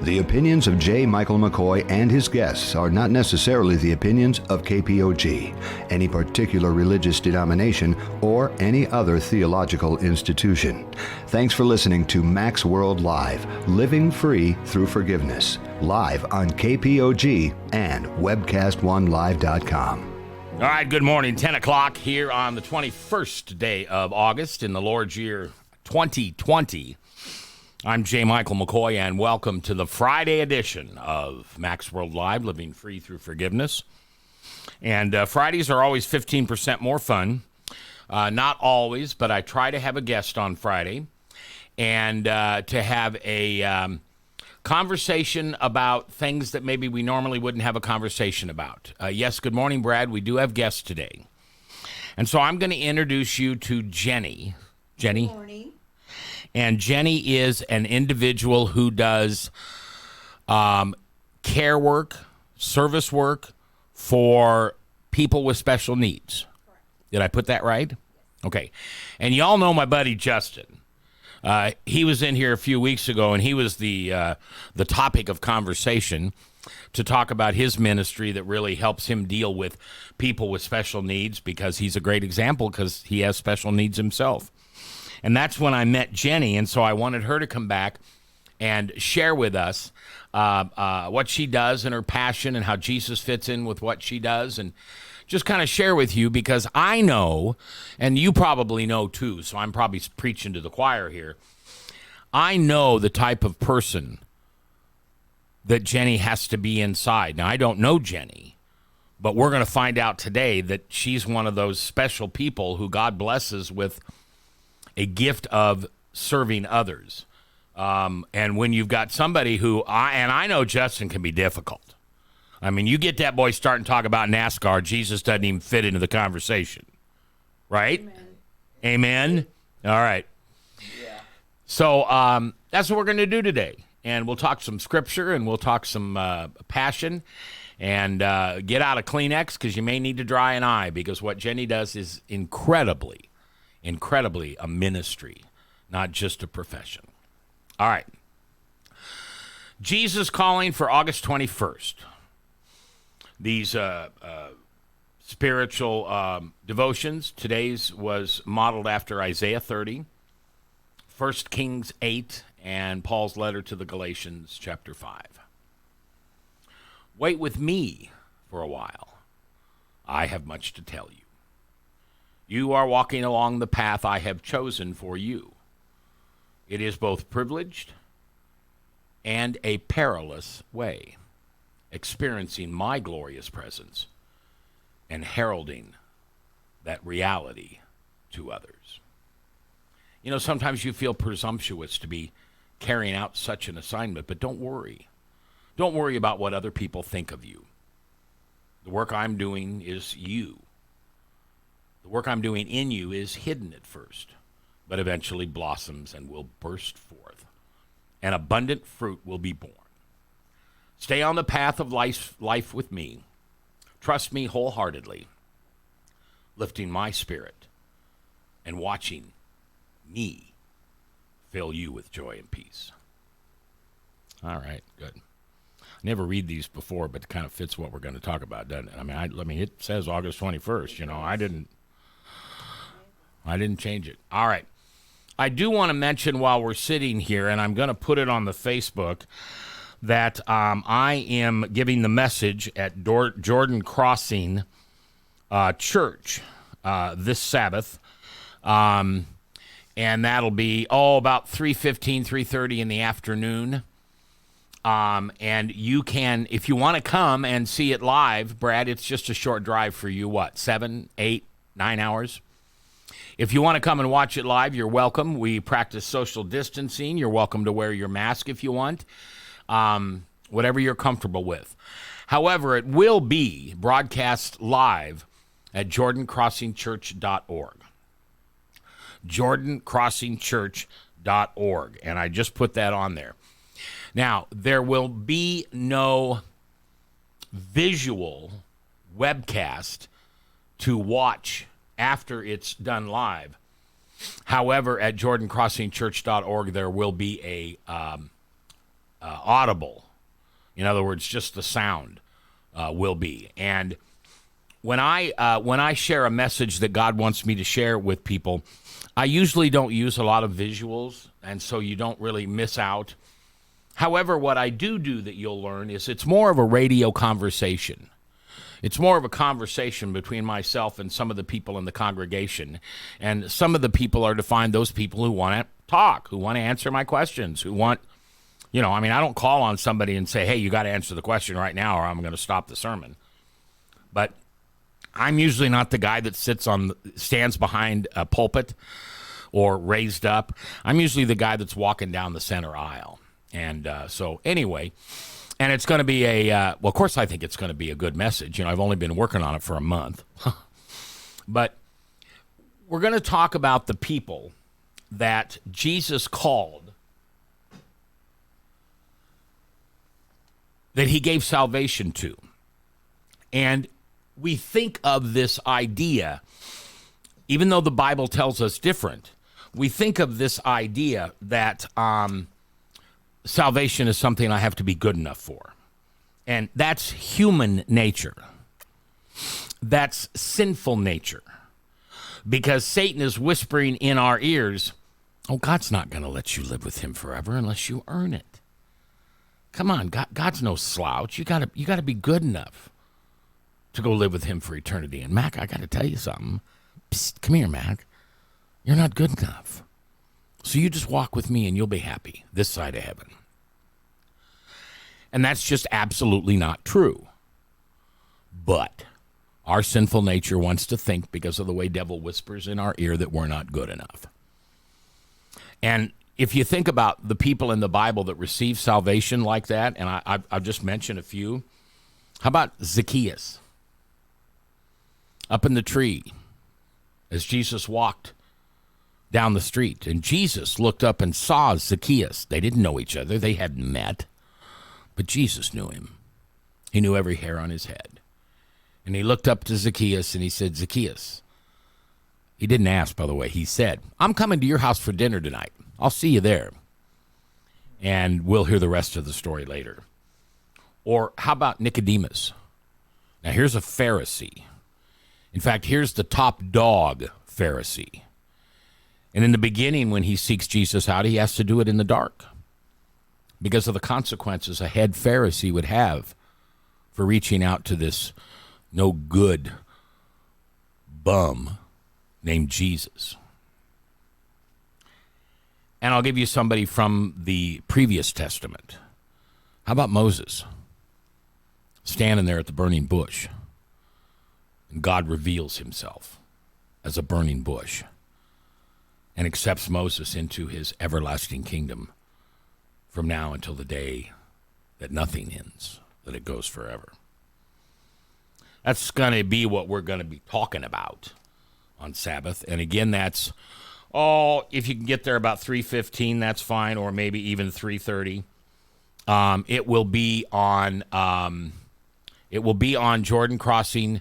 The opinions of J. Michael McCoy and his guests are not necessarily the opinions of KPOG, any particular religious denomination, or any other theological institution. Thanks for listening to Mac's World Live, living free through forgiveness, live on KPOG and webcast1live.com. All right, good morning. 10 o'clock here on the 21st day of August in the Lord's year 2020. I'm J. Michael McCoy, and welcome to the Friday edition of Mac's World Live, living free through forgiveness. And Fridays are always 15% more fun. Not always, but I try to have a guest on Friday and to have a conversation about things that maybe we normally wouldn't have a conversation about. Yes, good morning, Brad. We do have guests today. And so I'm going to introduce you to Jenny. Jenny? Good morning. And Jenny is an individual who does care work, service work for people with special needs. Correct. Did I put that right? Yes. Okay. And y'all know my buddy Justin. He was in here a few weeks ago, and he was the topic of conversation to talk about his ministry that really helps him deal with people with special needs, because he's a great example because he has special needs himself. And that's when I met Jenny, and so I wanted her to come back and share with us what she does and her passion and how Jesus fits in with what she does, and just kind of share with you, because I know, and you probably know too, so I'm probably preaching to the choir here, I know the type of person that Jenny has to be inside. Now, I don't know Jenny, but we're going to find out today that she's one of those special people who God blesses with a gift of serving others. And when you've got somebody who, I know Justin can be difficult. I mean, you get that boy starting to talk about NASCAR, Jesus doesn't even fit into the conversation. Right? Amen? All right. Yeah. So that's what we're going to do today. And we'll talk some scripture, and we'll talk some passion, and get out a Kleenex, because you may need to dry an eye, because what Jenny does is incredibly a ministry, not just a profession. All right. Jesus Calling for August 21st. These spiritual devotions, today's was modeled after Isaiah 30, 1 Kings 8, and Paul's letter to the Galatians, chapter 5. Wait with me for a while. I have much to tell you. You are walking along the path I have chosen for you. It is both privileged and a perilous way, experiencing my glorious presence and heralding that reality to others. You know, sometimes you feel presumptuous to be carrying out such an assignment, but don't worry. Don't worry about what other people think of you. The work I'm doing is you. The work I'm doing in you is hidden at first, but eventually blossoms and will burst forth. And abundant fruit will be born. Stay on the path of life with me. Trust me wholeheartedly, lifting my spirit and watching me fill you with joy and peace. All right, good. I never read these before, but it kind of fits what we're going to talk about, doesn't it? I mean, it says August 21st. You know, I didn't change it. All right. I do want to mention while we're sitting here, and I'm going to put it on the Facebook, that I am giving the message at Jordan Crossing Church this Sabbath. And that'll be, about 3:30 in the afternoon. And you can, if you want to come and see it live, Brad, it's just a short drive for you, 7, 8, 9 hours? If you want to come and watch it live, you're welcome. We practice social distancing. You're welcome to wear your mask if you want, whatever you're comfortable with. However, it will be broadcast live at jordancrossingchurch.org. jordancrossingchurch.org. And I just put that on there. Now, there will be no visual webcast to watch after it's done live. However, at jordancrossingchurch.org, there will be audible. In other words, just the sound will be. And when I share a message that God wants me to share with people, I usually don't use a lot of visuals, and so you don't really miss out. However, what I do that you'll learn is it's more of a radio conversation. It's more of a conversation between myself and some of the people in the congregation. And some of the people are defined those people who want to talk, who want to answer my questions, who want, I don't call on somebody and say, hey, you got to answer the question right now or I'm going to stop the sermon. But I'm usually not the guy that stands behind a pulpit or raised up. I'm usually the guy that's walking down the center aisle. And so anyway, and it's going to be of course I think it's going to be a good message. I've only been working on it for a month. But we're going to talk about the people that Jesus called, that he gave salvation to. And we think of this idea, even though the Bible tells us different, we think of this idea that salvation is something I have to be good enough for. And that's human nature. That's sinful nature. Because Satan is whispering in our ears, oh, God's not going to let you live with him forever unless you earn it. Come on, God's no slouch. You got to be good enough to go live with him for eternity. And Mac, I got to tell you something. Psst, come here, Mac. You're not good enough. So you just walk with me and you'll be happy this side of heaven. And that's just absolutely not true. But our sinful nature wants to think, because of the way devil whispers in our ear, that we're not good enough. And if you think about the people in the Bible that receive salvation like that, and I've just mentioned a few, how about Zacchaeus? Up in the tree, as Jesus walked down the street, and Jesus looked up and saw Zacchaeus. They didn't know each other. They hadn't met. But Jesus knew him. He knew every hair on his head. And he looked up to Zacchaeus and he said, Zacchaeus. He didn't ask, by the way. He said, I'm coming to your house for dinner tonight. I'll see you there. And we'll hear the rest of the story later. Or how about Nicodemus? Now here's a Pharisee. In fact, here's the top dog Pharisee. And in the beginning, when he seeks Jesus out, he has to do it in the dark because of the consequences a head Pharisee would have for reaching out to this no good bum named Jesus. And I'll give you somebody from the previous testament. How about Moses? Standing there at the burning bush. And God reveals himself as a burning bush and accepts Moses into his everlasting kingdom from now until the day that nothing ends, that it goes forever. That's going to be what we're going to be talking about on Sabbath. And again, that's, if you can get there about 3:15, that's fine, or maybe even 3:30. It will be on Jordan Crossing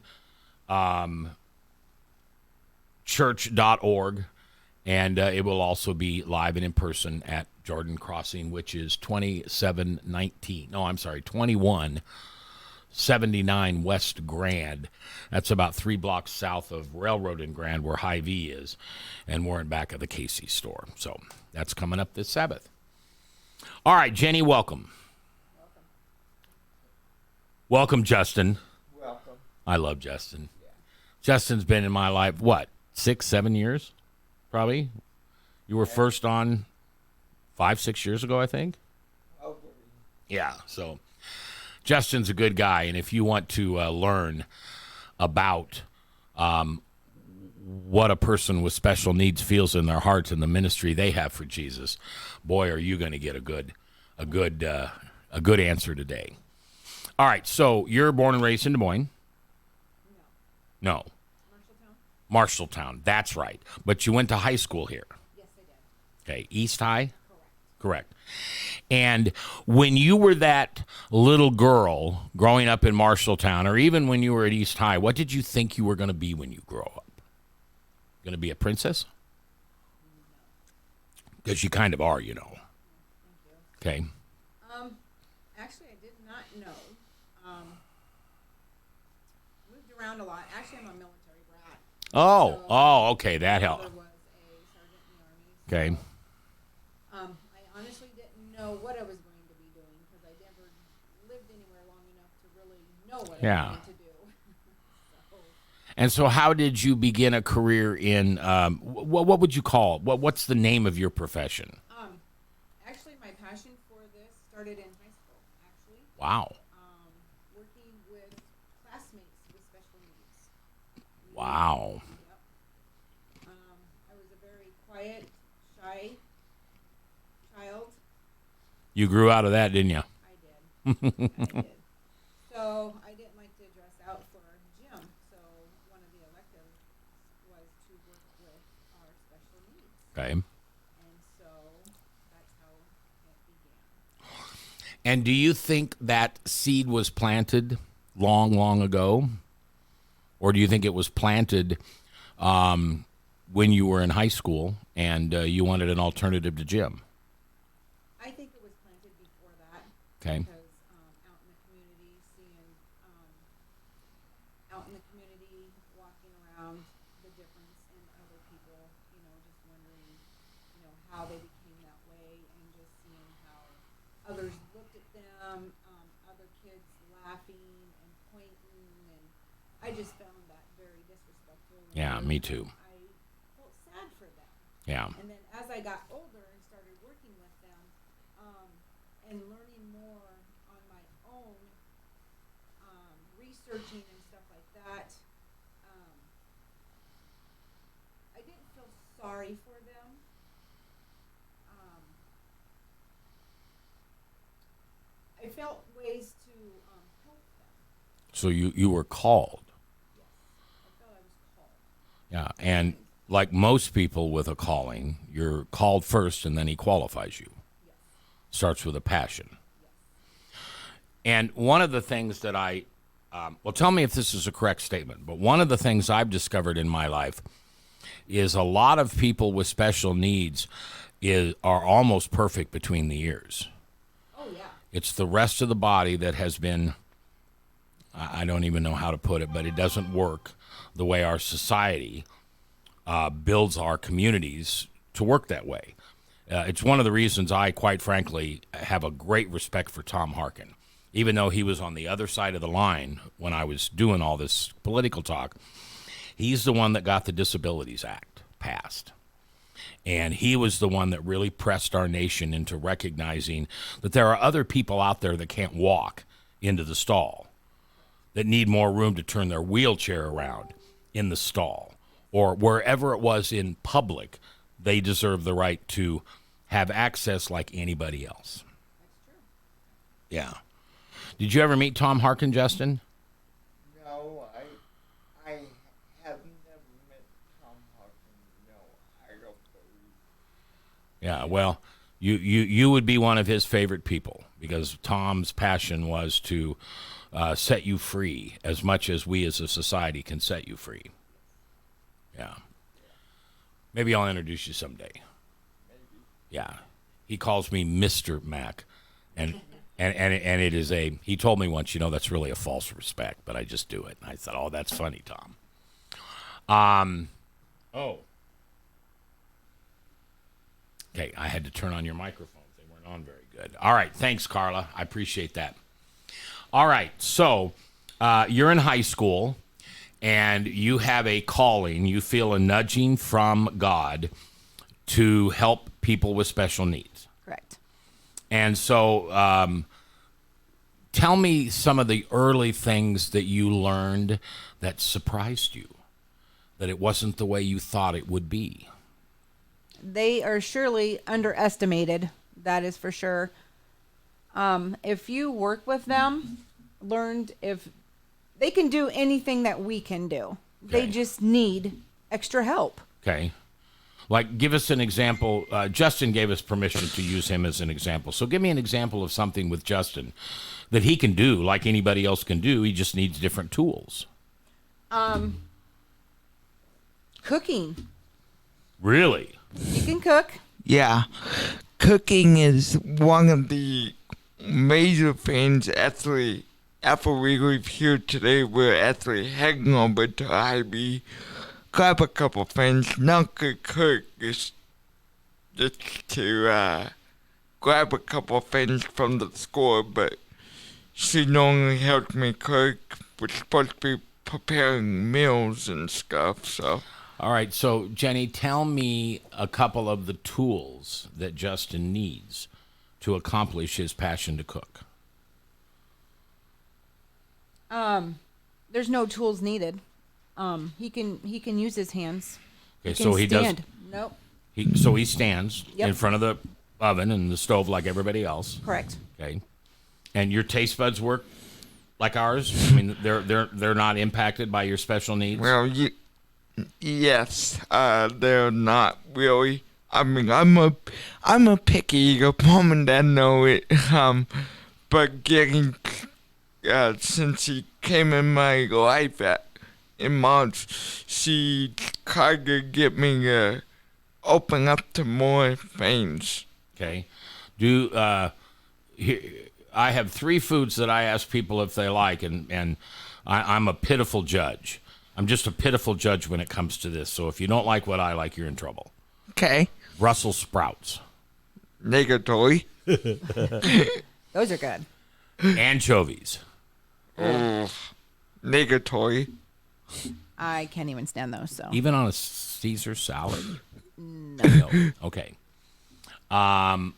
church.org, and it will also be live and in person at Jordan Crossing, which is 2179 West Grand. That's about 3 blocks south of Railroad and Grand, where Hy-Vee is, and we're in back of the Casey store. So that's coming up this Sabbath. All right, Jenny, welcome. Welcome, Justin. Welcome. I love Justin. Yeah. Justin's been in my life, 6-7 years? Probably. You were first on 5-6 years ago, I think. Okay. Yeah, so Justin's a good guy, and if you want to learn about what a person with special needs feels in their heart and the ministry they have for Jesus, boy, are you going to get a good answer today. All right, so you're born and raised in Des Moines? No. Marshalltown, that's right. But you went to high school here? Yes, I did. Okay, East High? Correct. And when you were that little girl growing up in Marshalltown, or even when you were at East High, what did you think you were going to be when you grow up? Going to be a princess? Because you kind of are, you know. Thank you. Okay. around a lot. Actually, I'm a military brat. Oh, okay, that My helped. father was a sergeant in the Army. Okay. I honestly didn't know what I was going to be doing because I never lived anywhere long enough to really know what I Yeah. was going to do. So, And so, how did you begin a career in what would you call what's the name of your profession? actually, my passion for this started in high school. Actually, Wow. working with classmates with special needs. Wow. Yep. I was a very quiet, shy child. You grew out of that, didn't you? I did. I did. So I didn't like to dress out for gym. So one of the electives was to work with our special needs. Okay. And so that's how it began. And do you think that seed was planted long, long ago? Or do you think it was planted when you were in high school and you wanted an alternative to gym? I think it was planted before that. Okay. Because out in the community, seeing out in the community, walking around, the difference in other people, just wondering, how they became that way, and just seeing how others looked at them, other kids laughing and pointing, and I just found that very disrespectful. Yeah, me too. I felt sad for them. Yeah. And then as I got older and started working with them, and learning more on my own, researching and stuff like that, I didn't feel sorry for them. I felt ways to help them. So you were called. Yes, I felt I was called. Yeah. And like most people with a calling, you're called first and then he qualifies you. Yes, Starts with a passion. yes. And one of the things that well, tell me if this is a correct statement, but one of the things I've discovered in my life is a lot of people with special needs are almost perfect between the ears. Oh yeah. It's the rest of the body that has been, I don't even know how to put it, but it doesn't work the way our society builds our communities to work that way. It's one of the reasons I, quite frankly, have a great respect for Tom Harkin. Even though he was on the other side of the line when I was doing all this political talk, he's the one that got the Disabilities Act passed. And he was the one that really pressed our nation into recognizing that there are other people out there that can't walk into the stall, that need more room to turn their wheelchair around in the stall, or wherever it was in public, they deserve the right to have access like anybody else. That's true. Yeah. Did you ever meet Tom Harkin, Justin? No, I have never met Tom Harkin. No, I don't believe. Yeah, well, you would be one of his favorite people because Tom's passion was to set you free as much as we as a society can set you free. Yeah. Maybe I'll introduce you someday. Maybe. Yeah. He calls me Mr. Mac. And it is he told me once, that's really a false respect, but I just do it. And I thought, oh, that's funny, Tom. Okay, I had to turn on your microphones. They weren't on very good. All right, thanks, Carla. I appreciate that. All right, so you're in high school, and you have a calling. You feel a nudging from God to help people with special needs. Correct. And so tell me some of the early things that you learned that surprised you, that it wasn't the way you thought it would be. They are surely underestimated. That is for sure. If you work with them, learned if they can do anything that we can do. They Okay. just need extra help. Okay. Like, give us an example. Justin gave us permission to use him as an example. So give me an example of something with Justin that he can do like anybody else can do. He just needs different tools. Cooking. Really? You can cook. Yeah, cooking is one of the major things. Actually, after we leave here today, we're actually heading over to Ivy, grab a couple things. Not good cook, just to grab a couple things from the store, but she normally helps me cook. We're supposed to be preparing meals and stuff, so. All right, so Jenny, tell me a couple of the tools that Justin needs to accomplish his passion to cook. There's no tools needed. He can use his hands. Okay, He so can he does. stand. Nope. He stands Yep. in front of the oven and the stove like everybody else. Correct. Okay, and your taste buds work like ours. I mean, they're not impacted by your special needs. Well, yes, they're not really. I mean, I'm a picky eater. Mom and Dad know it. But getting since she came in my life in March, she tried to get me to open up to more things. Okay, I have 3 foods that I ask people if they like, and I'm a pitiful judge. I'm just a pitiful judge when it comes to this. So if you don't like what I like, you're in trouble. Okay. Brussels sprouts, Negatory. Those are good. anchovies, Negatory. I can't even stand those. So even on a Caesar salad. No. Okay. And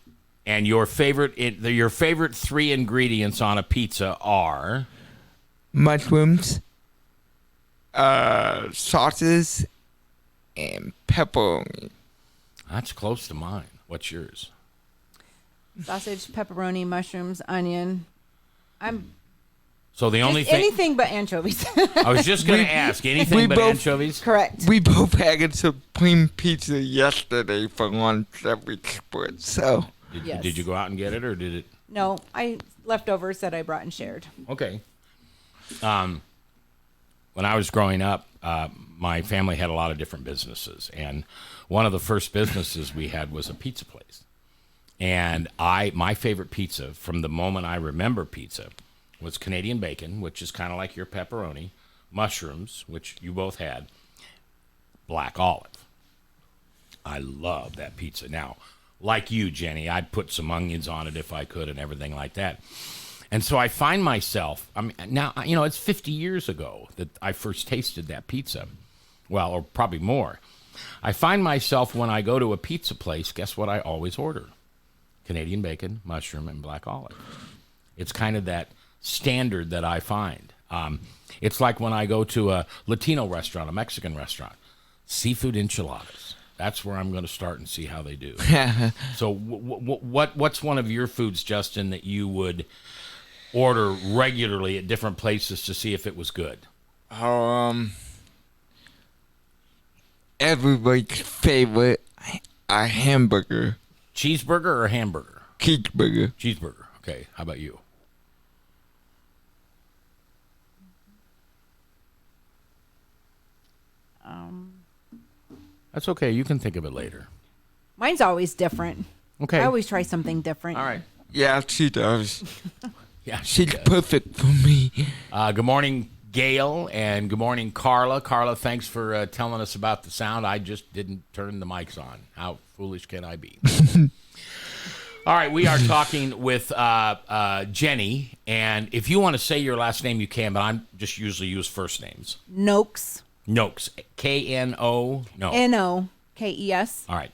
your favorite 3 ingredients on a pizza are Mushrooms. Sauces. And pepperoni. that's close to mine. What's yours? sausage, pepperoni, mushrooms, onion. So the only Just thing anything but anchovies. I was just going to ask, anything but anchovies? Correct. We both had a supreme pizza yesterday for lunch that we split, so. Yes. Did you go out and get it, or did it? No, leftovers that I brought and shared. Okay. When I was growing up, my family had a lot of different businesses, and one of the first businesses we had was a pizza place. And my favorite pizza from the moment I remember pizza was Canadian bacon, which is kind of like your pepperoni, mushrooms, which you both had, black olive. I love that pizza. Now, like you, Jenny, I'd put some onions on it if I could and everything like that. And so I find myself, now, it's 50 years ago that I first tasted that pizza. Well, or probably more. I find myself when I go to a pizza place, guess what I always order? Canadian bacon, mushroom, and black olive. It's kind of that standard that I find. It's like when I go to a Latino restaurant, a Mexican restaurant, seafood enchiladas. That's where I'm going to start and see how they do. So what's one of your foods, Justin, that you would order regularly at different places to see if it was good? Everybody's favorite, a hamburger. Cheeseburger or hamburger? Cheeseburger. Cheeseburger. Okay. How about you? That's okay. You can think of it later. Mine's always different. Okay. I always try something different. All right. Yeah, she does. Yeah. She's perfect for me. Good morning, Gail, and good morning, Carla. Carla, thanks for telling us about the sound. I just didn't turn the mics on. How foolish can I be? All right, we are talking with Jenny, and if you want to say your last name, you can, but I'm just usually use first names. Noakes. Noakes, K-N-O, no. N-O-K-E-S. All right.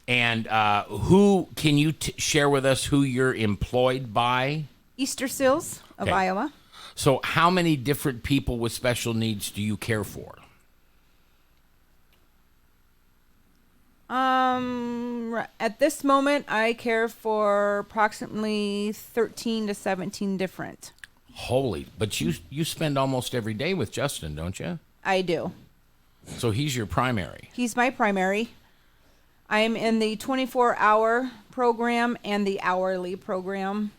And who can you share with us who you're employed by? Easter Seals of Okay. Iowa. So how many different people with special needs do you care for? At this moment, I care for approximately 13 to 17 different. Holy, but you spend almost every day with Justin, don't you? I do. So he's your primary. He's my primary. I'm in the 24-hour program and the hourly program.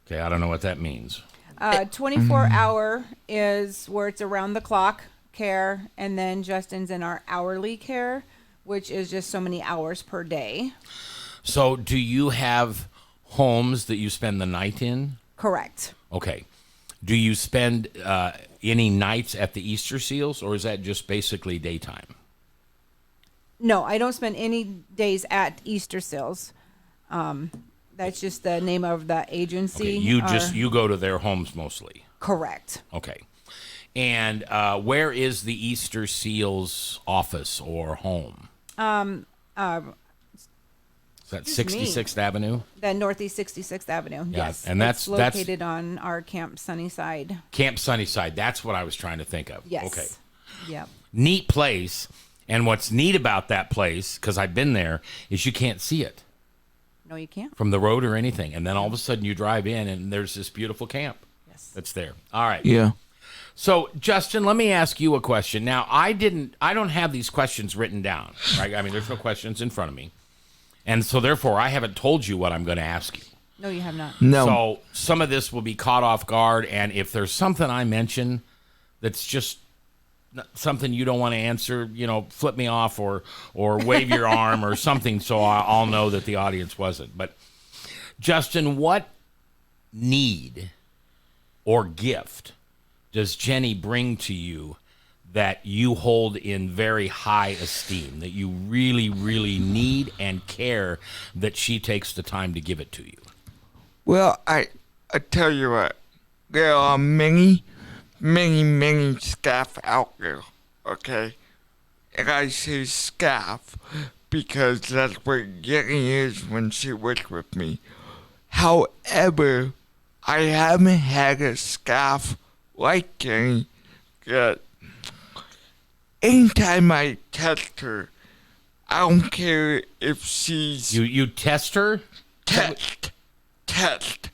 Okay, I don't know what that means. 24-hour is where it's around the clock care, and then Justin's in our hourly care, which is just so many hours per day. So do you have homes that you spend the night in? Correct. Okay. Do you spend any nights at the Easter Seals, or is that just basically daytime? No, I don't spend any days at Easter Seals. That's just the name of the agency. Okay, you go to their homes mostly. Correct. Okay. And where is the Easter Seals office or home? Is that 66th Avenue? The Northeast 66th Avenue. Yeah, Yes. and that's It's located on our Camp Sunnyside. Camp Sunnyside. That's what I was trying to think of. Yes. Okay. Yep. Neat place. And what's neat about that place, because I've been there, is you can't see it No, you can't. from the road or anything. And then all of a sudden you drive in and there's this beautiful camp Yes. that's there. All right. Yeah. So, Justin, let me ask you a question. Now, I don't have these questions written down, right? I mean, there's no questions in front of me. And so, therefore, I haven't told you what I'm going to ask you. No, you have not. No. So, some of this will be caught off guard. And if there's something I mention that's just something you don't want to answer, flip me off or wave your arm or something so I'll know that the audience wasn't. But, Justin, what need or gift does Jenny bring to you that you hold in very high esteem, that you really, really need and care that she takes the time to give it to you? Well, I tell you what, there are many staff out there, okay? And I say staff because that's what Jenny is when she works with me. However, I haven't had a staff like Jenny that anytime I test her, I don't care if she's You test her? test. Text.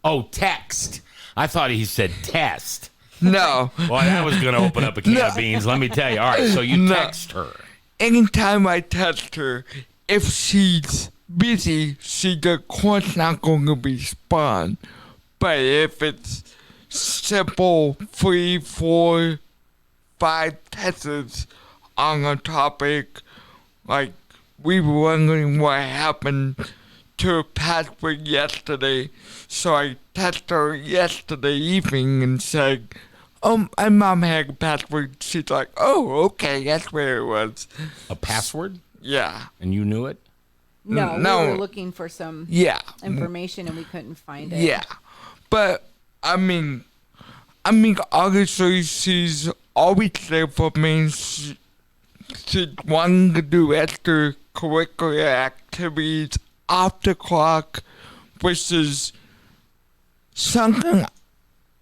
Oh, text. I thought he said test. No. Well, that was going to open up a can of beans, let me tell you. All right, so you No. text her. Anytime I test her, if she's busy, she's of course not going to respond. But if it's simple 3, 4, 5 tests on a topic, like we were wondering what happened to her password yesterday, so I texted her yesterday evening and said, my mom had a password. She's like, oh, okay, that's where it was. A password? Yeah. And you knew it? No, No. we were looking for some Yeah. information and we couldn't find it. Yeah. But, I mean, obviously, she's always there for me. She's wanting to do extracurricular activities off the clock, which is something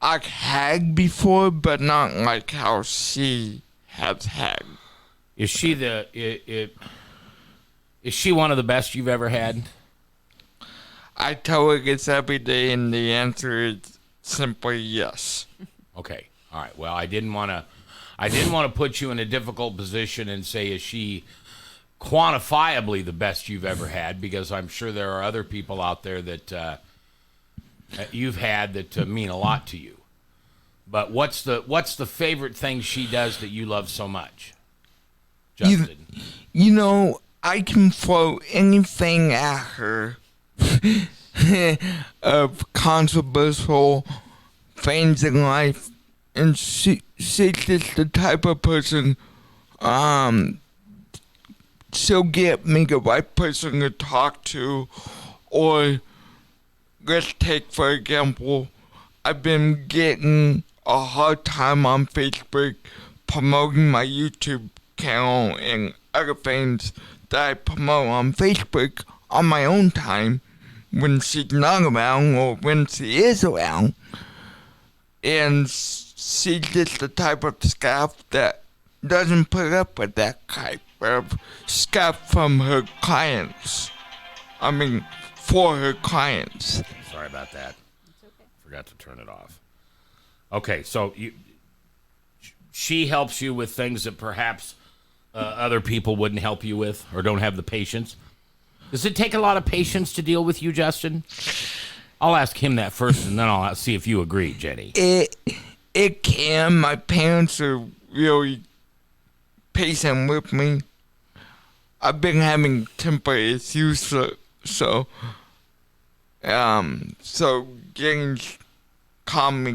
I've had before, but not like how she has had. Is she is she one of the best you've ever had? I tell her it's every day, and the answer is simply yes. Okay. All right. Well, I didn't want to put you in a difficult position and say, is she quantifiably the best you've ever had? Because I'm sure there are other people out there that you've had that mean a lot to you. But what's the favorite thing she does that you love so much, Justin? You know, I can throw anything at her of controversial things in life, and she's just the type of person, she'll get me the right person to talk to, or let's take, for example, I've been getting a hard time on Facebook promoting my YouTube channel and other things that I promote on Facebook on my own time when she's not around or when she is around. And she's just the type of staff that doesn't put up with that type of stuff from her clients. I mean, for her clients. Sorry about that. It's okay. Forgot to turn it off. Okay, so she helps you with things that perhaps other people wouldn't help you with or don't have the patience. Does it take a lot of patience to deal with you, Justin? I'll ask him that first, and then I'll see if you agree, Jenny. It can. My parents are really patient with me. I've been having temper issues, so getting calm me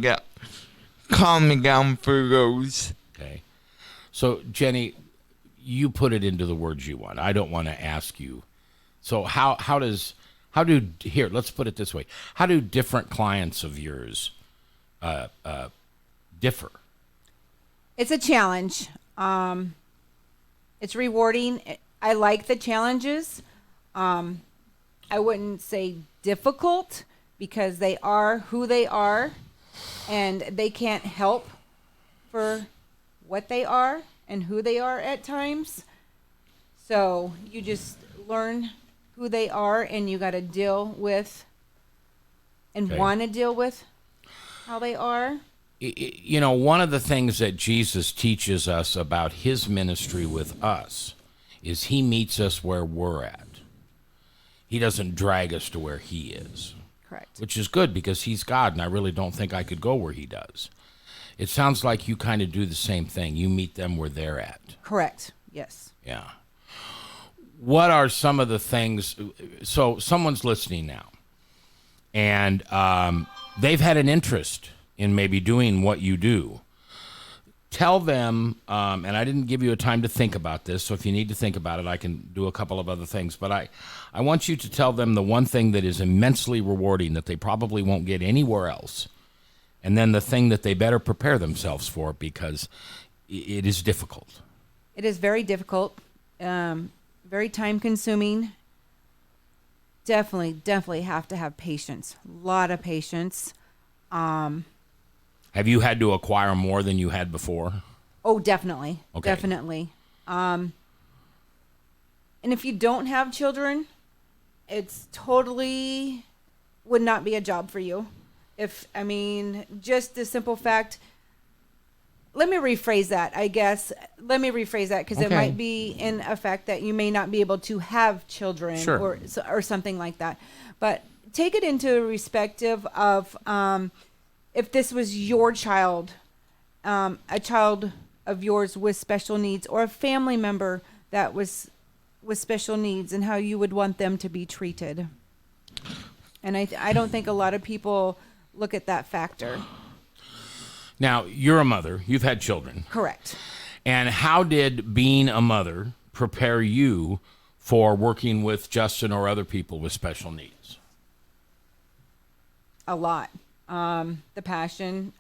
down through those. Okay. So, Jenny, you put it into the words you want. I don't want to ask you. So let's put it this way. How do different clients of yours differ? It's a challenge. It's rewarding. I like the challenges. I wouldn't say difficult because they are who they are and they can't help for what they are and who they are at times. So you just learn who they are and you got to deal with and Okay. want to deal with how they are. You know, one of the things that Jesus teaches us about his ministry with us is he meets us where we're at. He doesn't drag us to where he is, Correct. which is good because he's God, and I really don't think I could go where he does. It sounds like you kind of do the same thing. You meet them where they're at. Correct. Yes. Yeah. What are some of the things? So someone's listening now, and they've had an interest in maybe doing what you do. Tell them, and I didn't give you a time to think about this, so if you need to think about it, I can do a couple of other things. But I want you to tell them the one thing that is immensely rewarding that they probably won't get anywhere else, and then the thing that they better prepare themselves for because it is difficult. It is very difficult, very time consuming. Definitely have to have patience. A lot of patience. Have you had to acquire more than you had before? Oh, definitely. Okay. Definitely. And if you don't have children, it's totally would not be a job for you. Just the simple fact, let me rephrase that, I guess. Let me rephrase that because it Okay. might be in effect that you may not be able to have children Sure. or something like that. But take it into perspective of if this was your child, a child of yours with special needs or a family member that was with special needs and how you would want them to be treated. And I don't think a lot of people look at that factor. Now, you're a mother. You've had children. Correct. And how did being a mother prepare you for working with Justin or other people with special needs? A lot. The passion.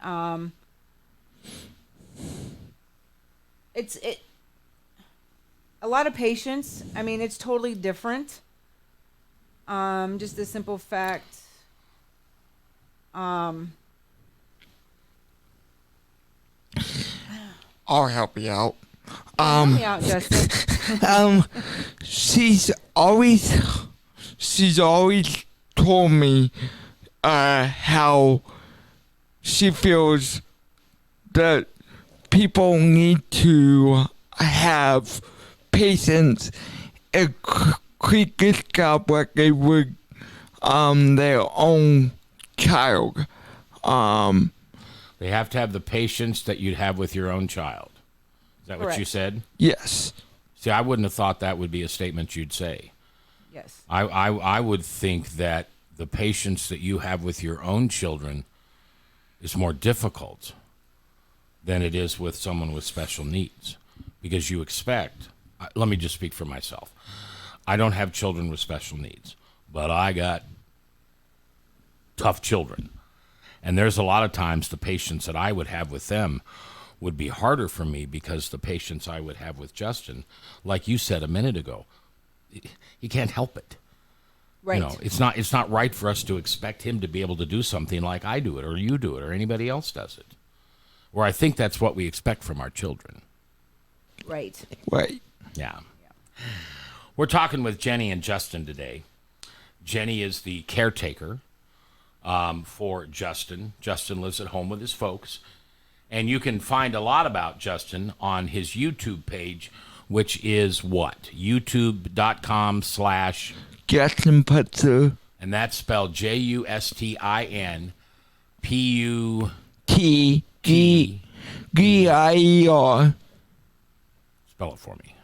It's a lot of patience. I mean, it's totally different. Just the simple fact. I'll help you out. Help me out, Justin. She's always told me how she feels that people need to have patience and treat this job like they would their own child. They have to have the patience that you'd have with your own child. Is that what you Correct. said? Yes. See, I wouldn't have thought that would be a statement you'd say. Yes. I would think that the patience that you have with your own children is more difficult than it is with someone with special needs because you expect, let me just speak for myself. I don't have children with special needs, but I got tough children. And there's a lot of times the patience that I would have with them would be harder for me because the patience I would have with Justin, like you said a minute ago, he can't help it. Right. You know, it's not right for us to expect him to be able to do something like I do it or you do it or anybody else does it. Or I think that's what we expect from our children. Right. Right. Yeah. We're talking with Jenny and Justin today. Jenny is the caretaker for Justin. Justin lives at home with his folks. And you can find a lot about Justin on his YouTube page, which is what? youtube.com/ Justin Putzer. and that's spelled JUSTIN PU. TGIER. Spell it for me.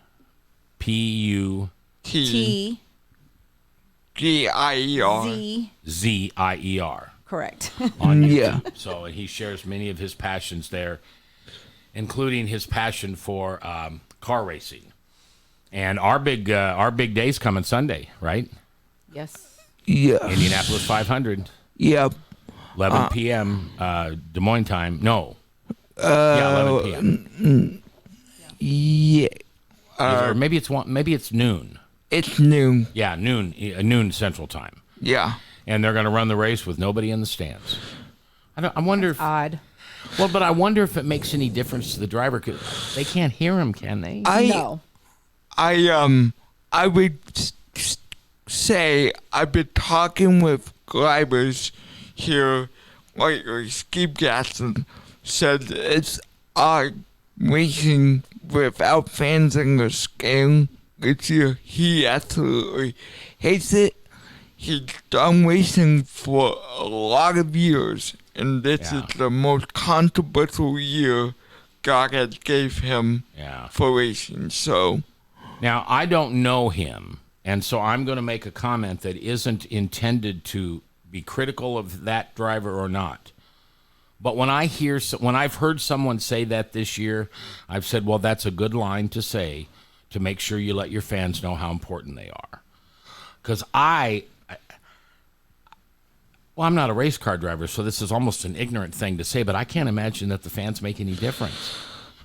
PUZIER. T GIER. Z. Correct. Correct. on YouTube. Yeah. So he shares many of his passions there, including his passion for car racing. And our big day's coming Sunday, right? Yes. Yeah. Indianapolis 500, Yep. 11 p.m. Des Moines time. No. Yeah, 11 p.m. Yeah. or maybe it's noon. It's noon. Yeah, noon Central time. Yeah. And they're going to run the race with nobody in the stands. I wonder if Odd. well, but I wonder if it makes any difference to the driver. 'Cause they can't hear him, can they? No. I would say I've been talking with drivers here lately. Steve Gaston said it's odd racing without fans in the stand this year. He absolutely hates it. He's done racing for a lot of years, and this Yeah. is the most controversial year God has gave him Yeah. for racing. So, Now, I don't know him, and so I'm going to make a comment that isn't intended to be critical of that driver or not. But when I've heard someone say that this year, I've said, well, that's a good line to say to make sure you let your fans know how important they are. Because I'm not a race car driver, so this is almost an ignorant thing to say, but I can't imagine that the fans make any difference.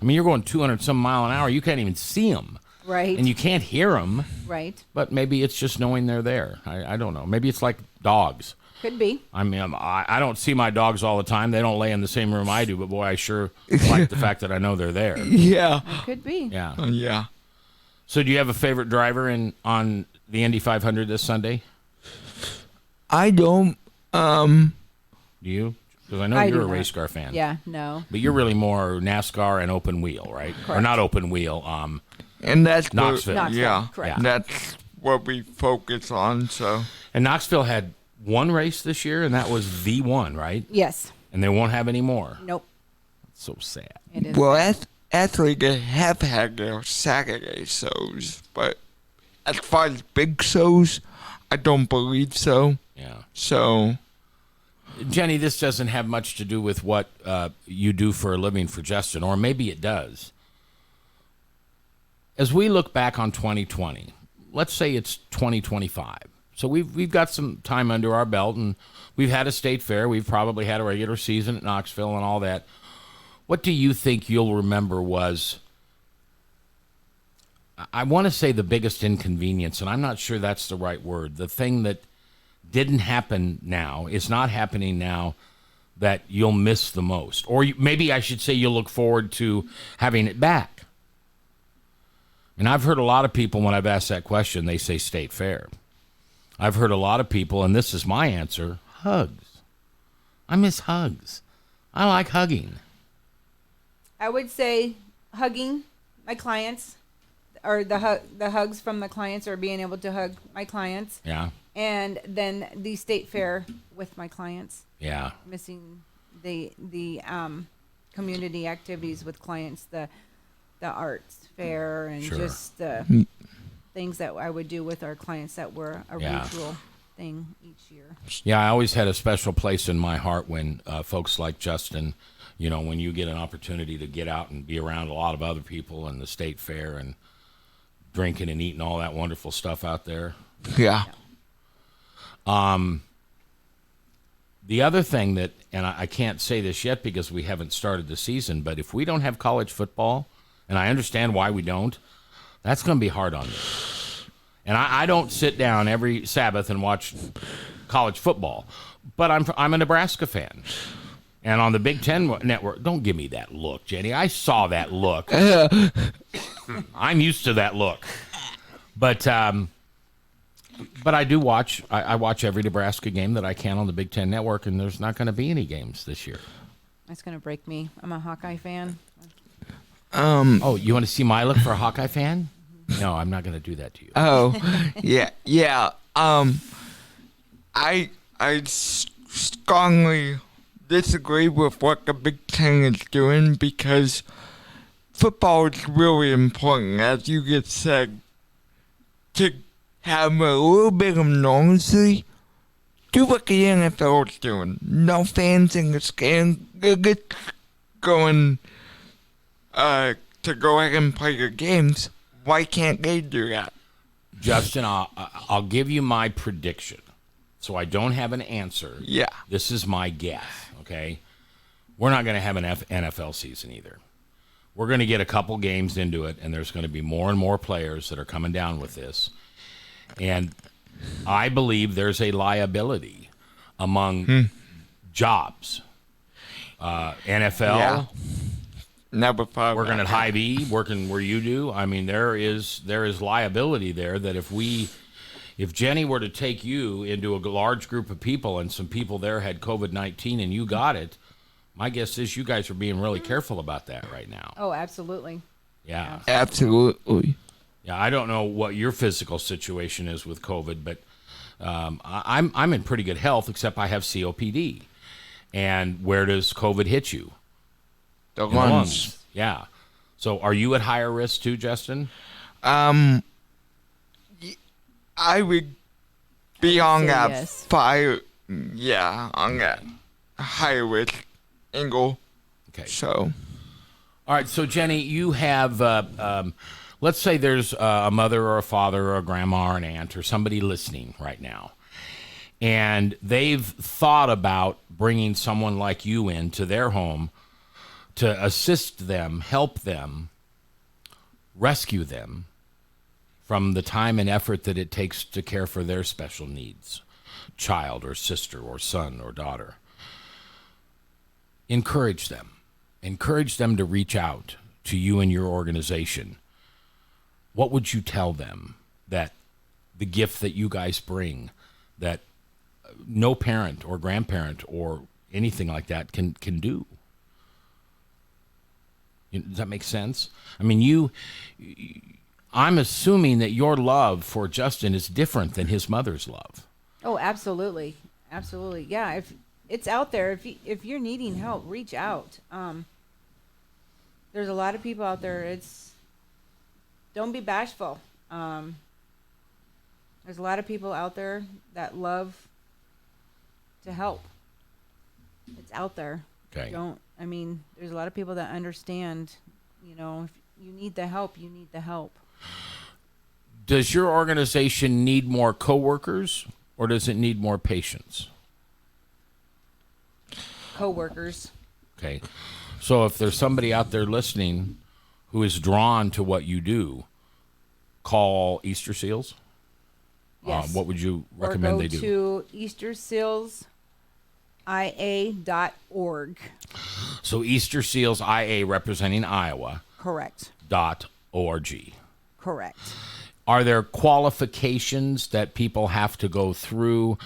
I mean, you're going 200 some mile an hour, you can't even see them. Right. And you can't hear them, Right. but maybe it's just knowing they're there. I don't know. Maybe it's like dogs. Could be. I mean, I don't see my dogs all the time. They don't lay in the same room I do, but boy, I sure like the fact that I know they're there. yeah. Could be. Yeah. Yeah. So do you have a favorite driver on the Indy 500 this Sunday? I don't, Do you? Because I know I you're do a not. race car fan. Yeah. No. But you're really more NASCAR and open wheel, right? Or Correct. not open wheel. and that's Knoxville. Knoxville, Yeah. correct. That's what we focus on. So, And Knoxville had one race this year, and that was the one, right? Yes. And they won't have any more. Nope. So sad. It is. well, actually, they have had their Saturday shows, but as far as big shows, I don't believe so. Yeah. So, Jenny, this doesn't have much to do with what you do for a living for Justin, or maybe it does. As we look back on 2020, let's say it's 2025. So we've got some time under our belt, and we've had a state fair. We've probably had a regular season at Knoxville and all that. What do you think you'll remember was, I want to say the biggest inconvenience, and I'm not sure that's the right word, the thing that didn't happen now, is not happening now, that you'll miss the most? Or maybe I should say you'll look forward to having it back. And I've heard a lot of people, when I've asked that question, they say state fair. I've heard a lot of people, and this is my answer, hugs. I miss hugs. I like hugging. I would say hugging my clients, or the hugs from the clients, or being able to hug my clients, Yeah, and then the state fair with my clients. yeah. Missing the community activities with clients, the arts fair, and Sure. just the things that I would do with our clients that were a Yeah. ritual thing each year. Yeah, I always had a special place in my heart when folks like Justin, you know, when you get an opportunity to get out and be around a lot of other people and the state fair and drinking and eating all that wonderful stuff out there. yeah. The other thing that, and I can't say this yet because we haven't started the season, but if we don't have college football, and I understand why we don't, that's going to be hard on me. And I don't sit down every Sabbath and watch college football, but I'm a Nebraska fan. And on the Big Ten Network, don't give me that look, Jenny. I saw that look. I'm used to that look. But I do watch. I watch every Nebraska game that I can on the Big Ten Network, and there's not going to be any games this year. That's gonna break me. I'm a Hawkeye fan. Oh, you want to see my look for a Hawkeye fan? No, I'm not going to do that to you. Oh, yeah. I strongly disagree with what the Big Ten is doing, because football is really important, as you just said, to have a little bit of normalcy do what the NFL's doing. No fans in the stands going to go ahead and play the games. Why can't they do that? Justin, I'll give you my prediction. So I don't have an answer. Yeah. This is my guess, okay? We're not going to have an NFL season either. We're going to get a couple games into it, and there's going to be more and more players that are coming down with this. And I believe there's a liability among jobs. NFL, Yeah. Never thought working about at Hy-Vee, working where you do. I mean, there is liability there that if Jenny were to take you into a large group of people and some people there had COVID-19 and you got it, my guess is you guys are being really careful about that right now. Oh, absolutely. Yeah. Absolutely. Yeah, I don't know what your physical situation is with COVID, but I'm in pretty good health, except I have COPD. And where does COVID hit you? The In the lungs. Yeah. So are you at higher risk too, Justin? I would be I would on say that yes. fire. Yeah, on that high risk angle. Okay. So, All right. So, Jenny, you have, let's say there's a mother or a father or a grandma or an aunt or somebody listening right now. And they've thought about bringing someone like you into their home to assist them, help them, rescue them from the time and effort that it takes to care for their special needs, child or sister or son or daughter. Encourage them. Encourage them to reach out to you and your organization. What would you tell them that the gift that you guys bring, that no parent or grandparent or anything like that can do? Does that make sense? I mean, I'm assuming that your love for Justin is different than his mother's love. Oh, absolutely. Absolutely. Yeah. If it's out there, if you're needing help, reach out. There's a lot of people out there. Don't be bashful. There's a lot of people out there that love to help. It's out there. Okay. There's a lot of people that understand, if you need the help, you need the help. Does your organization need more coworkers, or does it need more patients? Coworkers. Okay. So if there's somebody out there listening who is drawn to what you do, call Easter Seals. Yes. What would you recommend they do? Or go to eastersealsia.org. So Easter Seals IA representing Iowa. Correct. .org. Correct. Are there qualifications that people have to go through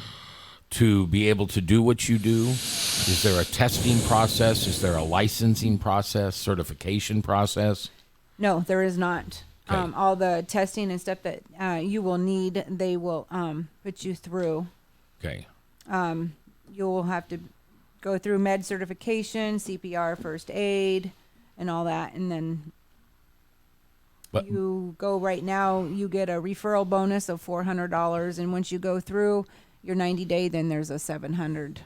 to be able to do what you do? Is there a testing process? Is there a licensing process, certification process? No, there is not. Okay. All the testing and stuff that you will need, they will put you through. Okay. You'll have to go through med certification, CPR, first aid, and all that. And then But you go right now, you get a referral bonus of $400. And once you go through your 90-day, then there's a $700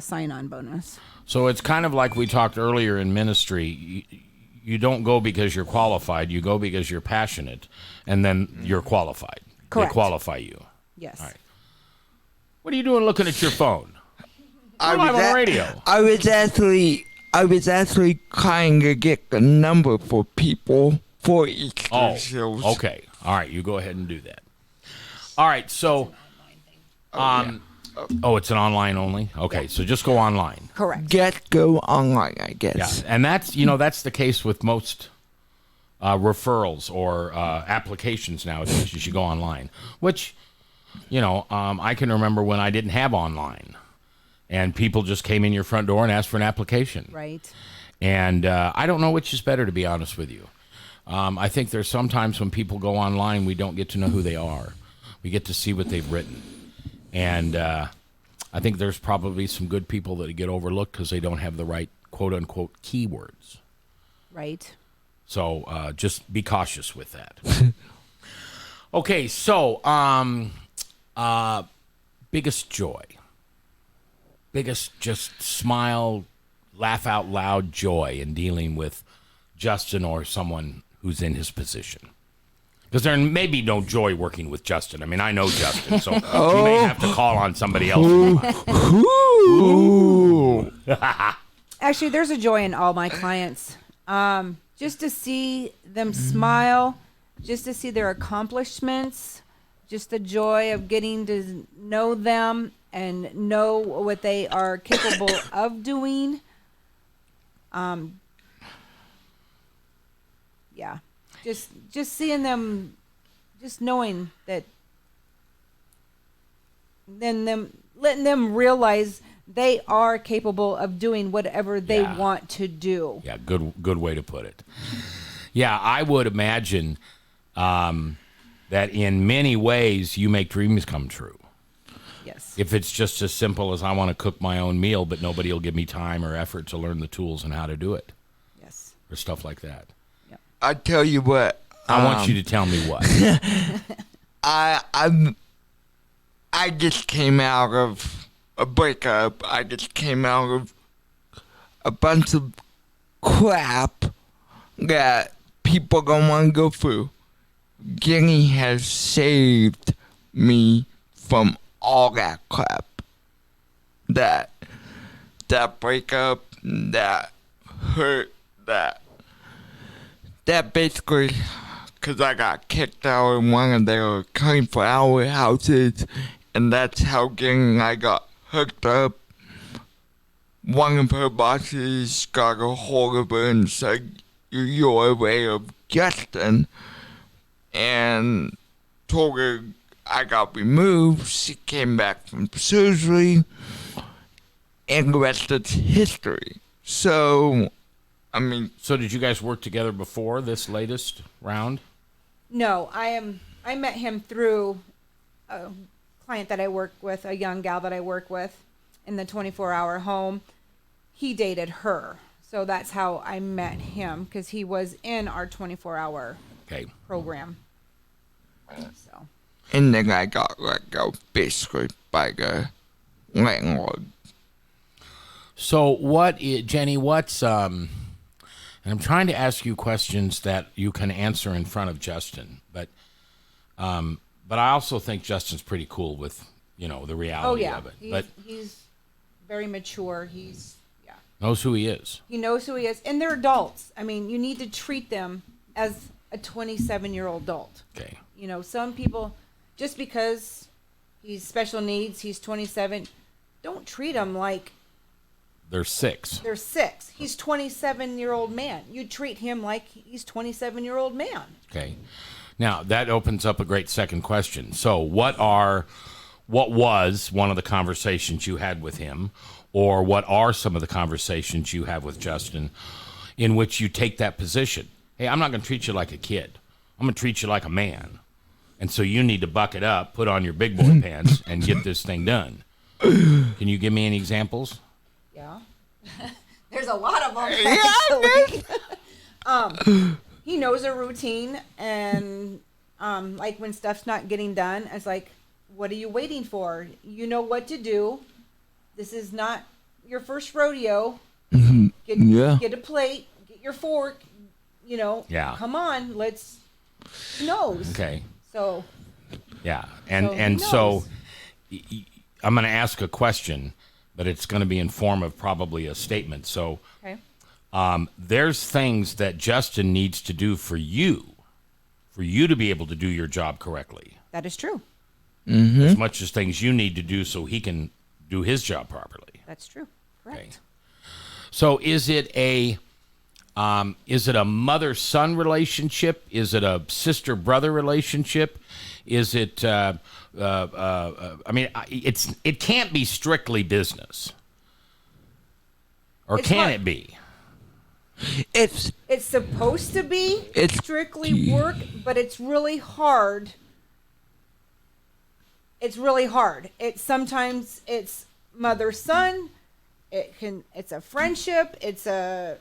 sign-on bonus. so it's kind of like we talked earlier in ministry. You don't go because you're qualified. You go because you're passionate, and then you're qualified. Correct. They qualify you. Yes. All right. What are you doing looking at your phone? I We're live was on the at- radio. I was actually trying to get the number for people for Easter Oh, Seals. okay. All right, you go ahead and do that. All right, so, it's an online only? Okay, so just go online. Correct. Go online, I Yeah, guess. and that's the case with most referrals or applications nowadays. You should go online, which, I can remember when I didn't have online, and people just came in your front door and asked for an application. Right. And I don't know which is better, to be honest with you. I think there's sometimes when people go online, we don't get to know who they are. We get to see what they've written. And I think there's probably some good people that get overlooked because they don't have the right quote-unquote keywords. Right. So just be cautious with that. Okay, so biggest joy. biggest just smile, laugh out loud joy in dealing with Justin or someone who's in his position? Because there may be no joy working with Justin. I mean, I know Justin, so you may have to call on somebody else. Ooh. Actually, there's a joy in all my clients. Just to see them smile, just to see their accomplishments, just the joy of getting to know them and know what they are capable of doing. Yeah, just seeing them, just knowing that, then them letting them realize they are capable of doing whatever they Yeah. want to do. Yeah, good way to put it. Yeah, I would imagine that in many ways you make dreams come true. Yes. If it's just as simple as I want to cook my own meal, but nobody will give me time or effort to learn the tools and how to do it, Yes. or stuff like that. I tell you what. I want you to tell me what. I just came out of a breakup. I just came out of a bunch of crap that people don't want to go through. Jenny has saved me from all that crap. That breakup, that hurt, that basically, because I got kicked out of one of their 24-hour houses, and that's how Jenny and I got hooked up. One of her bosses got a hold of her and said, "You're aware of Justin," and told her I got removed. She came back from surgery, and the rest is history. So, I mean, So did you guys work together before this latest round? No, I met him through a client that I work with, a young gal that I work with in the 24-hour home. He dated her. So that's how I met him, because he was in our 24-hour Okay. program. So and then I got let go basically by the landlord. So Jenny, what's and I'm trying to ask you questions that you can answer in front of Justin, but I also think Justin's pretty cool with, the reality of it. But he's very mature. knows who he is. He knows who he is, and they're adults. I mean, you need to treat them as a 27-year-old adult. Okay. Some people, just because he's special needs, he's 27, don't treat him like They're 6. they're 6. He's 27-year-old man. You treat him like he's 27-year-old man. Okay. Now, that opens up a great second question. So, what was one of the conversations you had with him, or what are some of the conversations you have with Justin in which you take that position? Hey, I'm not going to treat you like a kid. I'm going to treat you like a man. And so you need to buck it up, put on your big boy pants, and get this thing done. Can you give me any examples? Yeah. There's a lot of them, actually. He knows a routine, and like when stuff's not getting done, it's like, what are you waiting for? You know what to do. This is not your first rodeo. Yeah. Get a plate, get your fork, Yeah. come on, he knows. Okay. So, Yeah. So he And so knows. I'm going to ask a question, but it's going to be in form of probably a statement. So okay. there's things that Justin needs to do for you to be able to do your job correctly, That is true. as much as things you need to do so he can do his job properly. That's true. Correct. Okay. So is it a mother-son relationship? Is it a sister-brother relationship? Is it? It can't be strictly business, or It's can hard. it be? It's It's supposed to be It's- strictly work, but it's really hard. It's really hard. Sometimes it's mother son. It's a friendship. It's a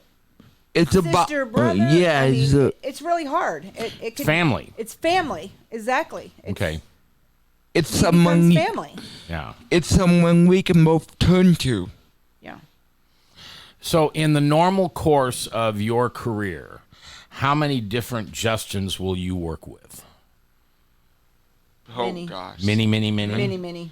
about sister brother. yeah. I mean, It's it's really hard. It can, Family. It's family. Exactly. It's, Okay. it's He someone becomes family. Yeah. it's someone we can both turn to. Yeah. So, in the normal course of your career, how many different Justins will you work with? Oh Many. gosh. Many. Many.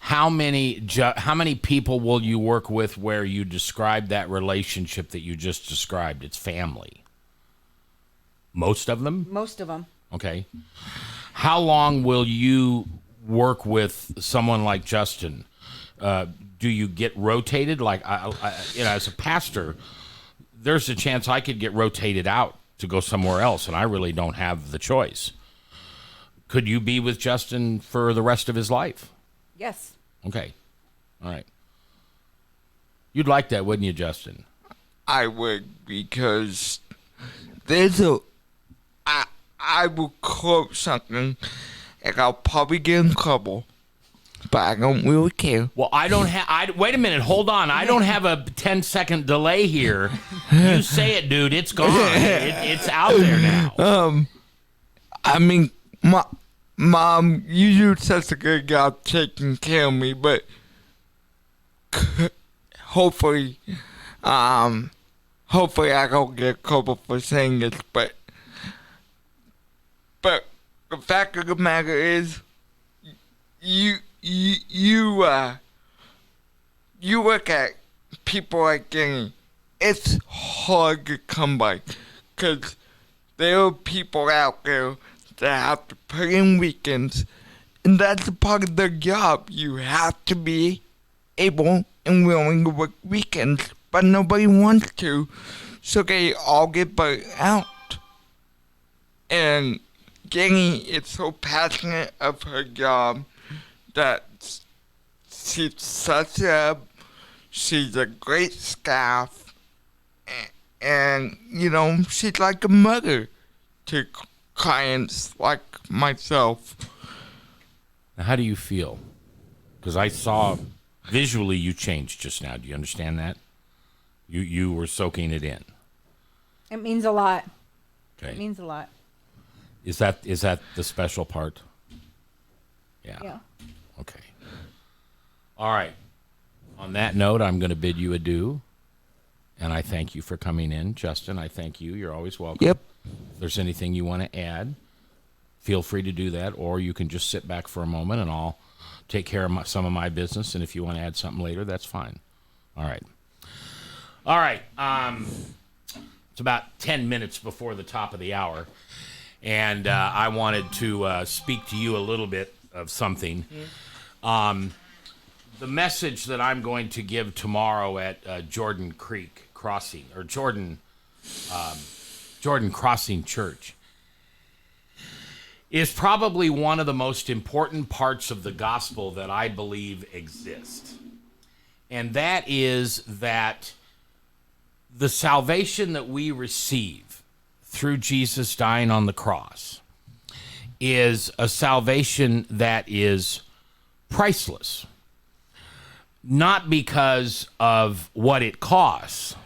How many people will you work with where you describe that relationship that you just described? It's family. Most of them? Most of them. Okay. How long will you work with someone like Justin? Do you get rotated? Like, as a pastor, there's a chance I could get rotated out to go somewhere else, and I really don't have the choice. Could you be with Justin for the rest of his life? Yes. Okay. All right. You'd like that, wouldn't you, Justin? I would, because I will quote something and I'll probably get in trouble, but I don't really care. Well, wait a minute. Hold on. I don't have a 10-second delay here. You say it, dude. It's gone. It's out there now. I mean, Mom, you do such a good job taking care of me, but hopefully I don't get in trouble for saying this, but the fact of the matter is, you look at people like Jenny, it's hard to come by, because there are people out there that have to put in weekends, and that's a part of their job. You have to be able and willing to work weekends, but nobody wants to, so they all get burnt out. And Jenny is so passionate of her job that she's a great staff, and she's like a mother to clients like myself. Now, how do you feel? Because I saw visually you changed just now. Do you understand that? You were soaking it in. It means a lot. Okay. It means a lot. Is that the special part? Yeah. Okay. All right. On that note, I'm going to bid you adieu. And I thank you for coming in. Justin, I thank you. You're always welcome. Yep. If there's anything you want to add, feel free to do that, or you can just sit back for a moment and I'll take care of some of my business. And if you want to add something later, that's fine. All right. All right. It's about 10 minutes before the top of the hour, and I wanted to speak to you a little bit of something. The message that I'm going to give tomorrow at Jordan Creek Crossing, or Jordan Crossing Church, is probably one of the most important parts of the gospel that I believe exists. And that is that the salvation that we receive through Jesus dying on the cross is a salvation that is priceless. Not because of what it costs,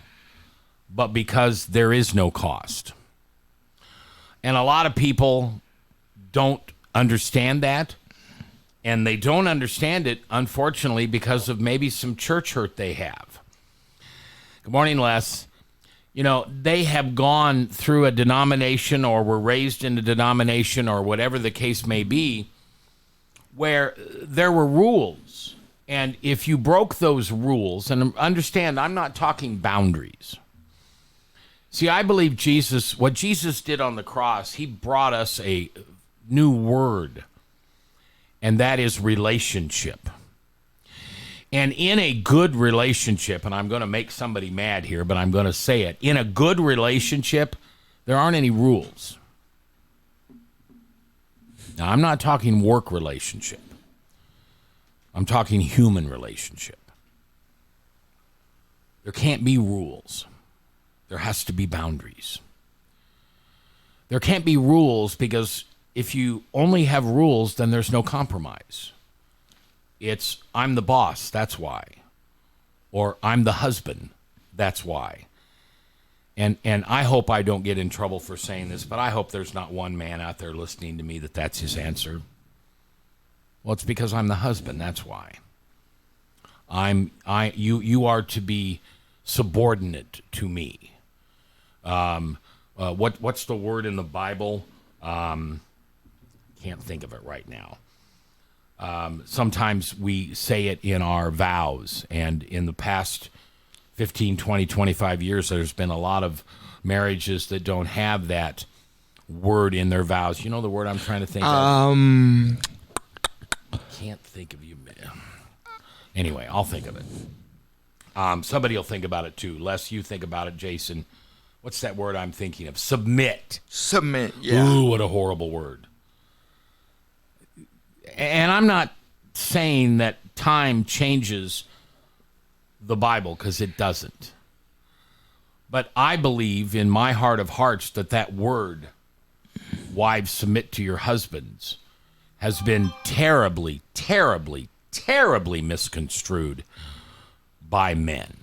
but because there is no cost. And a lot of people don't understand that. And they don't understand it, unfortunately, because of maybe some church hurt they have. Good morning, Les. They have gone through a denomination or were raised in a denomination or whatever the case may be, where there were rules. And if you broke those rules, and understand, I'm not talking boundaries. See, I believe what Jesus did on the cross, he brought us a new word, and that is relationship. And in a good relationship, and I'm going to make somebody mad here, but I'm going to say it, in a good relationship, there aren't any rules. Now, I'm not talking work relationship. I'm talking human relationship. There can't be rules. There has to be boundaries. There can't be rules because if you only have rules, then there's no compromise. It's, I'm the boss, that's why. Or I'm the husband, that's why. And I hope I don't get in trouble for saying this, but I hope there's not one man out there listening to me that's his answer. Well, it's because I'm the husband. That's why. You are to be subordinate to me. What's the word in the Bible? Can't think of it right now. Sometimes we say it in our vows, and in the past 15, 20, 25 years, there's been a lot of marriages that don't have that word in their vows. You know the word I'm trying to think of? Can't think of you. Anyway, I'll think of it. Somebody will think about it too. Les, you think about it, Jason. What's that word I'm thinking of? Submit. Submit, yeah. Ooh, what a horrible word. And I'm not saying that time changes the Bible, because it doesn't. But I believe in my heart of hearts that that word, wives, submit to your husbands, has been terribly, terribly, terribly misconstrued by men.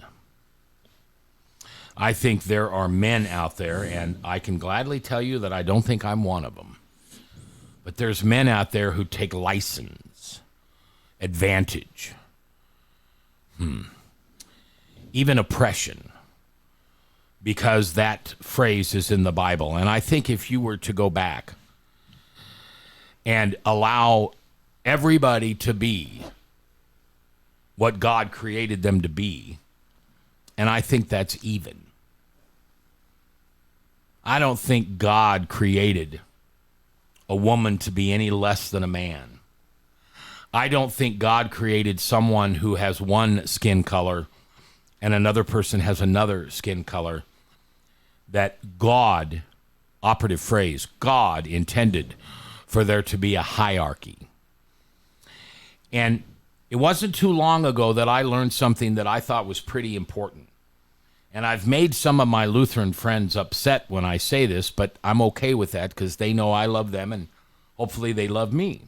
I think there are men out there, and I can gladly tell you that I don't think I'm one of them. But there's men out there who take license, advantage, even oppression, because that phrase is in the Bible. And I think if you were to go back and allow everybody to be what God created them to be, and I think that's even. I don't think God created a woman to be any less than a man. I don't think God created someone who has one skin color and another person has another skin color. That God, operative phrase, God intended for there to be a hierarchy. And it wasn't too long ago that I learned something that I thought was pretty important. And I've made some of my Lutheran friends upset when I say this, but I'm okay with that because they know I love them and hopefully they love me.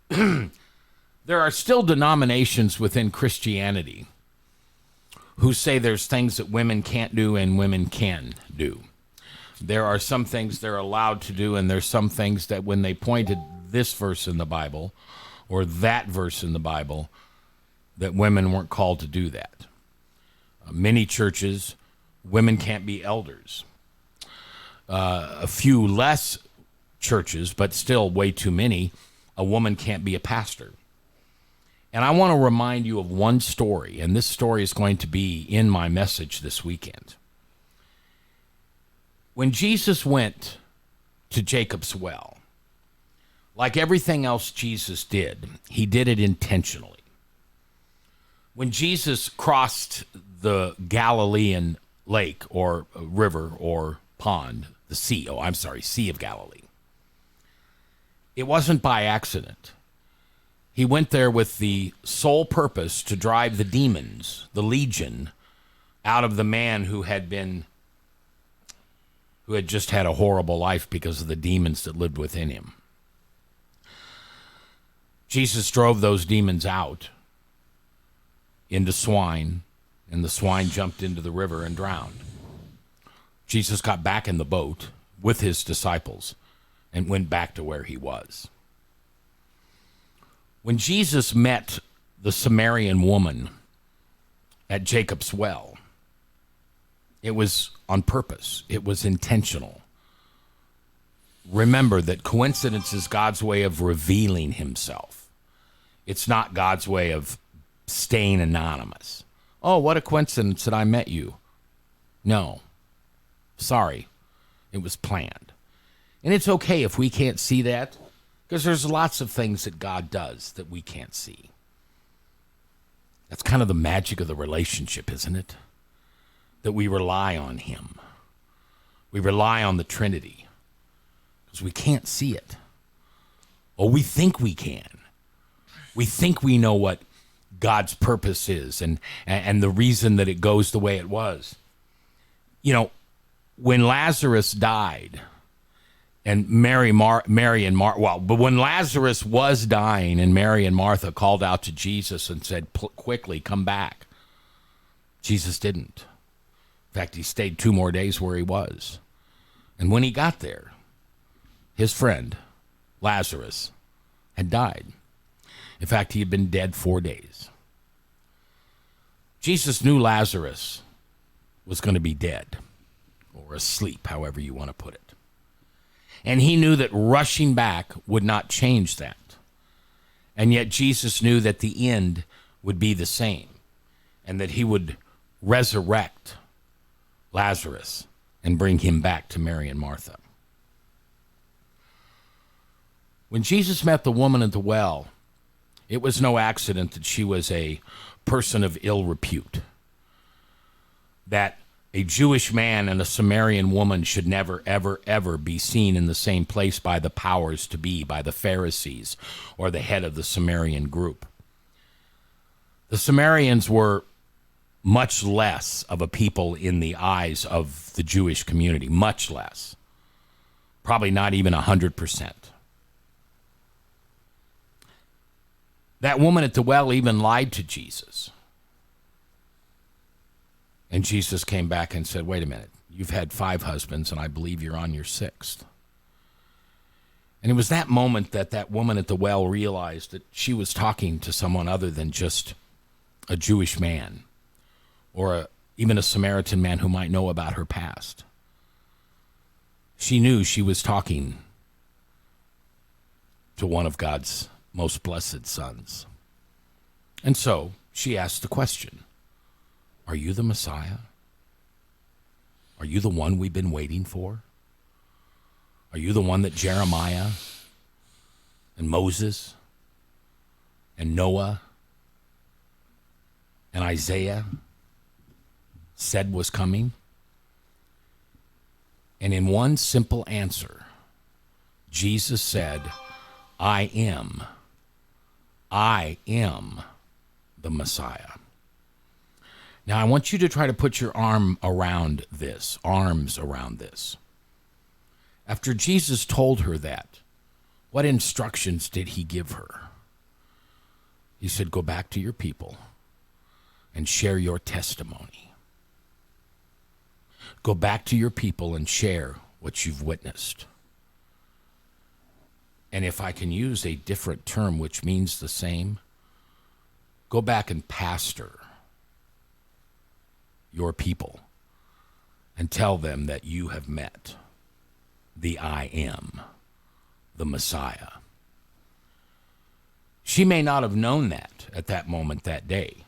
There are still denominations within Christianity who say there's things that women can't do and women can do. There are some things they're allowed to do, and there's some things that when they pointed this verse in the Bible or that verse in the Bible, that women weren't called to do that. Many churches, women can't be elders. A few less churches, but still way too many, a woman can't be a pastor. And I want to remind you of one story, and this story is going to be in my message this weekend. When Jesus went to Jacob's well, like everything else Jesus did, he did it intentionally. When Jesus crossed the Galilean lake or river or pond, the sea, Sea of Galilee, it wasn't by accident. He went there with the sole purpose to drive the demons, the legion, out of the man who had just had a horrible life because of the demons that lived within him. Jesus drove those demons out into swine, and the swine jumped into the river and drowned. Jesus got back in the boat with his disciples and went back to where he was. When Jesus met the Samaritan woman at Jacob's well, it was on purpose. It was intentional. Remember that coincidence is God's way of revealing himself. It's not God's way of staying anonymous. Oh, what a coincidence that I met you. No. Sorry. It was planned. And it's okay if we can't see that, because there's lots of things that God does that we can't see. That's kind of the magic of the relationship, isn't it? That we rely on him. We rely on the Trinity because we can't see it. Oh, we think we can. We think we know what God's purpose is and the reason that it goes the way it was. You know, when Lazarus died, and but when Lazarus was dying and Mary and Martha called out to Jesus and said, quickly, come back. Jesus didn't. In fact, he stayed 2 more days where he was. And when he got there, his friend, Lazarus, had died. In fact, he had been dead 4 days. Jesus knew Lazarus was going to be dead, or asleep, however you want to put it. And he knew that rushing back would not change that. And yet Jesus knew that the end would be the same, and that he would resurrect Lazarus and bring him back to Mary and Martha. When Jesus met the woman at the well, it was no accident that she was a person of ill repute, that a Jewish man and a Samaritan woman should never, ever, ever be seen in the same place by the powers to be, by the Pharisees or the head of the Samaritan group. The Samaritans were much less of a people in the eyes of the Jewish community, much less. Probably not even 100%. That woman at the well even lied to Jesus. And Jesus came back and said, wait a minute, you've had 5 husbands, and I believe you're on your 6th. And it was that moment that that woman at the well realized that she was talking to someone other than just a Jewish man, or even a Samaritan man who might know about her past. She knew she was talking to one of God's most blessed sons. And so she asked the question, are you the Messiah? Are you the one we've been waiting for? Are you the one that Jeremiah and Moses and Noah and Isaiah said was coming? And in one simple answer, Jesus said, I am the Messiah. Now, I want you to try to put your arms around this. After Jesus told her that, what instructions did he give her? He said, go back to your people and share your testimony. Go back to your people and share what you've witnessed. And if I can use a different term which means the same, go back and pastor your people and tell them that you have met the I am, the Messiah. She may not have known that at that moment that day,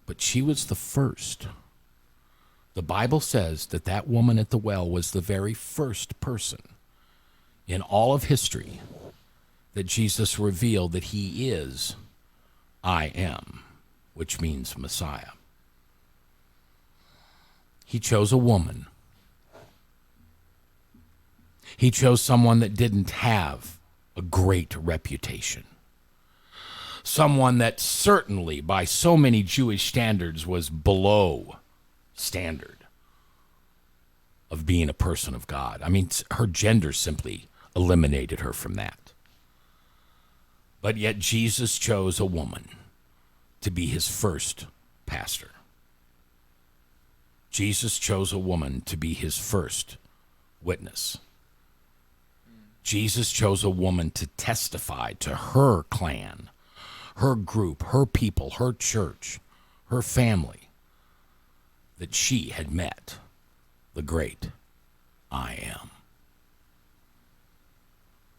but she was the first. The Bible says that that woman at the well was the very first person in all of history that Jesus revealed that he is I am, which means Messiah. He chose a woman. He chose someone that didn't have a great reputation. Someone that certainly, by so many Jewish standards, was below standard of being a person of God. I mean, her gender simply eliminated her from that. But yet Jesus chose a woman to be his first pastor. Jesus chose a woman to be his first witness. Jesus chose a woman to testify to her clan, her group, her people, her church, her family, that she had met the great I am.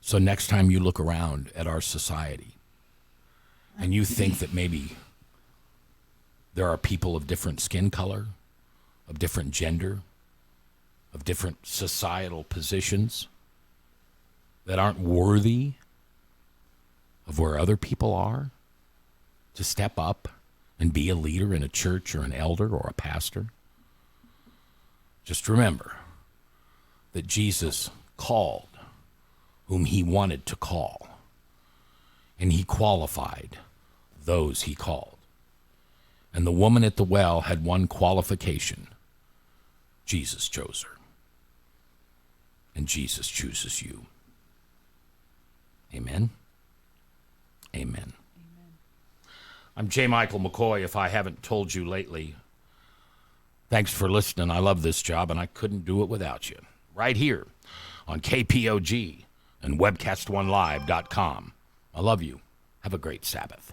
So next time you look around at our society and you think that maybe there are people of different skin color, of different gender, of different societal positions that aren't worthy of where other people are to step up and be a leader in a church or an elder or a pastor, just remember that Jesus called whom he wanted to call, and he qualified those he called. And the woman at the well had one qualification: Jesus chose her. And Jesus chooses you. Amen? Amen. I'm J. Michael McCoy. If I haven't told you lately, thanks for listening. I love this job, and I couldn't do it without you. Right here on KPOG and webcast1live.com. I love you. Have a great Sabbath.